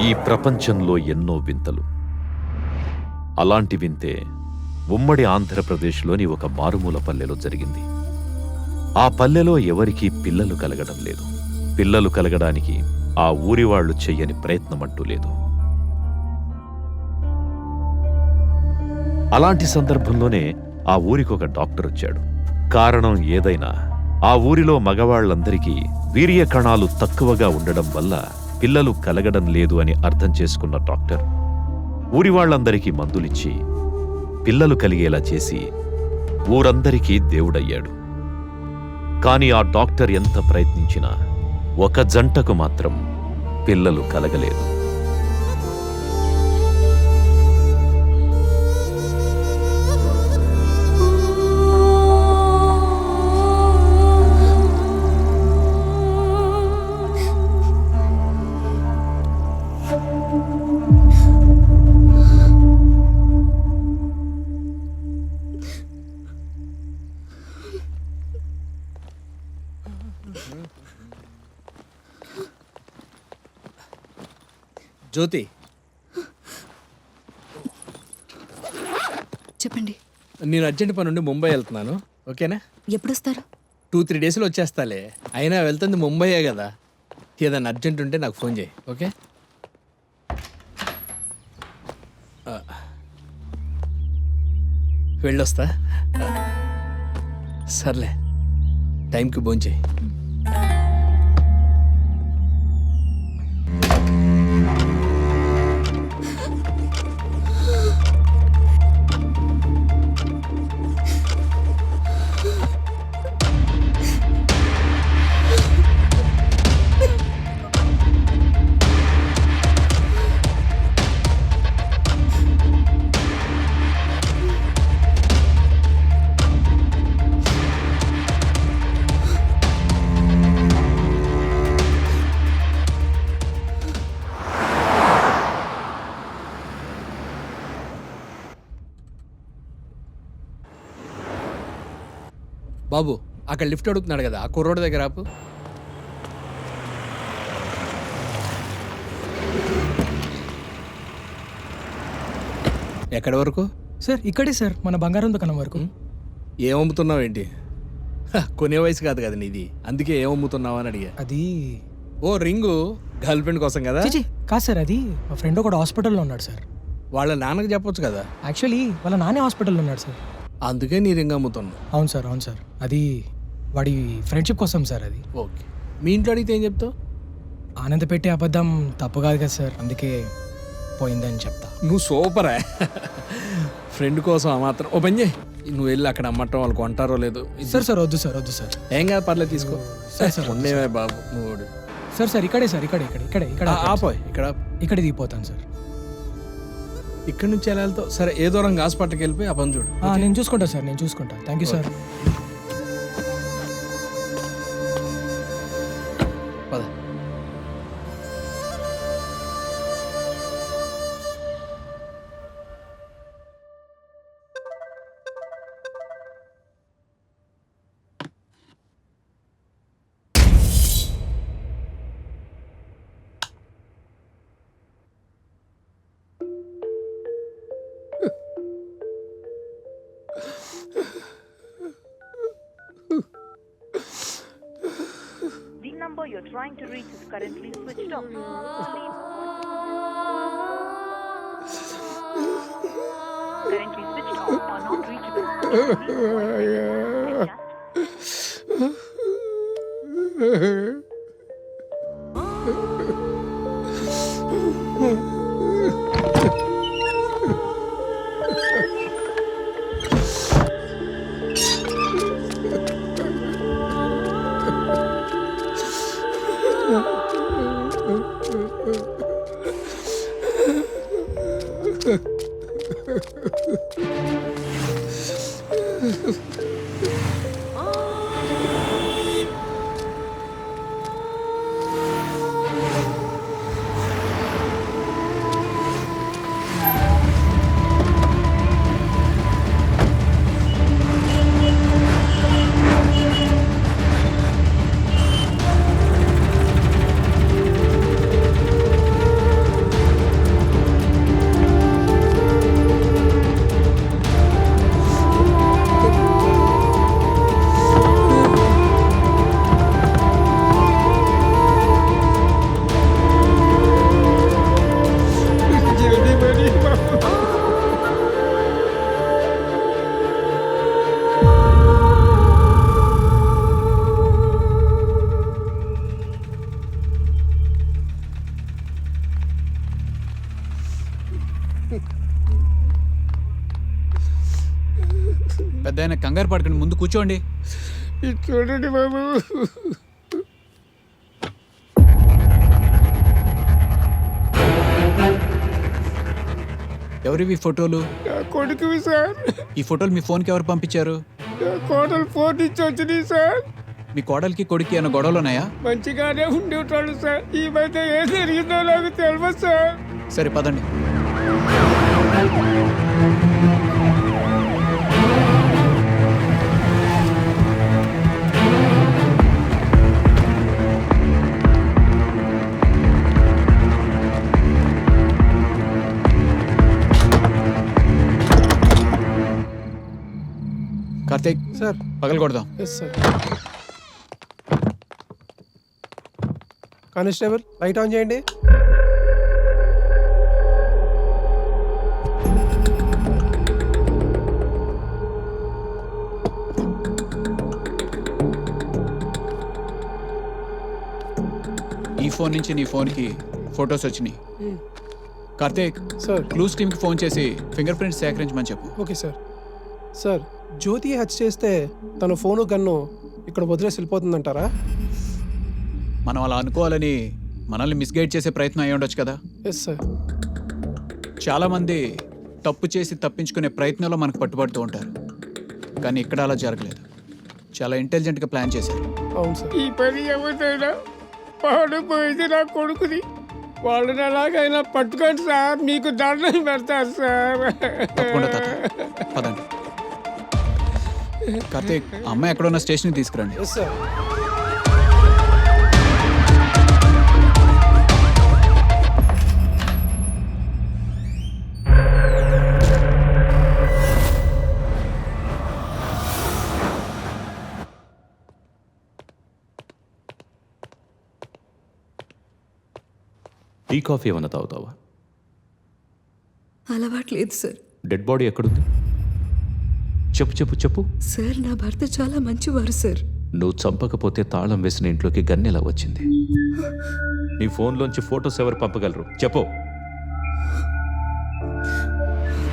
ఈ ప్రపంచంలో ఎన్నో వింతలు. అలాంటి వింతే ఉమ్మడి ఆంధ్రప్రదేశ్లోని ఒక మారుమూల పల్లెలో జరిగింది. ఆ పల్లెలో ఎవరికీ పిల్లలు కలగడం లేదు. పిల్లలు కలగడానికి ఆ ఊరివాళ్లు చెయ్యని ప్రయత్నమంటూ లేదు. అలాంటి సందర్భంలోనే ఆ ఊరికొక డాక్టర్ వచ్చాడు. కారణం ఏదైనా ఆ ఊరిలో మగవాళ్లందరికీ వీర్య కణాలు తక్కువగా ఉండడం వల్ల పిల్లలు కలగడం లేదు అని అర్థం చేసుకున్న డాక్టర్ ఊరివాళ్లందరికీ మందులిచ్చి పిల్లలు కలిగేలా చేసి ఊరందరికీ దేవుడయ్యాడు. కాని ఆ డాక్టర్ ఎంత ప్రయత్నించినా ఒక జంటకు మాత్రం పిల్లలు కలగలేదు. జ్యోతి, చెప్పండి. నేను అర్జెంట్ పని నుండి ముంబై వెళ్తున్నాను, ఓకేనా? ఎప్పుడొస్తారు? 2-3 డేస్లో వచ్చేస్తాలే. అయినా వెళ్తుంది ముంబైయే కదా. ఏదైనా అర్జెంట్ ఉంటే నాకు ఫోన్ చేయి, ఓకే? వెళ్ళొస్తా. సర్లే, టైంకి భోంచేయి. బాబు, అక్కడ లిఫ్ట్ అడుగుతున్నాడు కదా, ఆ కుర్రోడ్ దగ్గర ఆపు. ఎక్కడి వరకు? సార్ ఇక్కడే సార్, మన బంగారం దుకాణం వరకు. ఏమమ్ముతున్నావు ఏంటి? కొనే వయసు కాదు కదా నీది, అందుకే ఏమమ్ముతున్నావు అని అడిగా. అది ఓ రింగు, గర్ల్ ఫ్రెండ్ కోసం కదా? చిచి కాదు సార్, అది మా ఫ్రెండ్ ఒకడు హాస్పిటల్లో ఉన్నాడు సార్. వాళ్ళ నాన్నకి చెప్పొచ్చు కదా. యాక్చువల్లీ వాళ్ళ నానే హాస్పిటల్లో ఉన్నాడు సార్. అందుకే నీ రింగ్ అమ్ముతున్నావు. అవును సార్, అవును సార్. అది వాడి ఫ్రెండ్షిప్ కోసం సార్. అది ఓకే. మీ ఇంట్లో అడిగితే ఏం చెప్తావు? ఆనంద పెట్టే అబద్ధం తప్పు కాదు కదా సార్, అందుకే పోయిందని చెప్తా. నువ్వు సూపరా. ఫ్రెండ్ కోసం ఆ మాత్రం. ఓ పని చేయి, నువ్వు వెళ్ళి అక్కడ అమ్మటం వాళ్ళు కొంటారో లేదో. సార్ సార్ వద్దు సార్, వద్దు సార్. ఏం కాదు, పర్లేదు, తీసుకో. సరే సార్, ఉండేవే బాబు నువ్వు. సార్ సార్ ఇక్కడే సార్, ఇక్కడే ఇక్కడే ఇక్కడే ఇక్కడ ఆపోయి, ఇక్కడ ఇక్కడ దిగిపోతాను సార్. ఇక్కడ నుంచి ఎలా వెళ్తావు? సరే, ఏ దూరంగా హాస్పిటల్కి వెళ్ళిపోయి ఆ పని చూడు. నేను చూసుకుంటా సార్, నేను చూసుకుంటా. Thank you sir. పద. Number you're trying to reach is currently switched off. Currently switched off or not reachable. పెద్ద ఆయన కంగారు పడకండి, ముందు కూర్చోండి. ఇది చూడండి బాబు. ఎవరివి ఫోటోలు? నా కొడుకువి సార్. ఈ ఫోటోలు మీ ఫోన్కి ఎవరు పంపించారు? నా కోడలు ఫోన్ ఇచ్చి వచ్చినాయి సార్. మీ కోడలికి కొడుక్కి ఏమైనా గొడవలు ఉన్నాయా? మంచిగానే ఉండేవాళ్ళు సార్. ఈ మధ్య ఏం జరిగిందో నాకు తెలియదు సార్. సరే పదండి. కార్తీక్ సార్. పగలు కొడదాం. Yes sir. Constable light on చేయండి. ఈ ఫోన్ నుంచి నీ ఫోన్కి ఫొటోస్ వచ్చినాయి. కార్తీక్ సార్. క్లూస్ టీమ్కి ఫోన్ చేసి ఫింగర్ ప్రింట్స్ సేకరించమని చెప్పు. Okay sir. సార్, జ్యోతి హత్య చేస్తే తన ఫోను గన్ను ఇక్కడ వదిలేసి వెళ్ళిపోతుందంటారా? మనం అలా అనుకోవాలని మనల్ని మిస్గైడ్ చేసే ప్రయత్నం అయ్యి ఉండొచ్చు కదా. Yes sir. చాలామంది తప్పు చేసి తప్పించుకునే ప్రయత్నంలో మనకు పట్టుబడుతూ ఉంటారు, కానీ ఇక్కడ అలా జరగలేదు. చాలా ఇంటెలిజెంట్గా ప్లాన్ చేశారు. అవును సార్. ఈ పని ఎవరిదైనా పాడుపోయింది నా కొడుకుది. వాళ్ళని ఎలాగైనా పట్టుకోండి సార్. మీకు దండం పెడతారు సార్. తప్పకుండా తాత, పదండి. కార్తీక్, ఆ అమ్మాయి ఎక్కడున్న స్టేషన్కి తీసుకురండి. Yes sir. టీ కాఫీ ఏమన్నా తాగుతావా? అలవాట్లేదు సార్. డెడ్ బాడీ ఎక్కడుంది? చెప్పు చెప్పు చెప్పు. సార్, నా భర్త చాలా మంచివారు సార్. నువ్వు చంపకపోతే తాళం వేసిన ఇంట్లోకి గన్నెలా వచ్చింది? నీ ఫోన్లోంచి ఫొటోస్ ఎవరు పంపగలరు చెప్పు.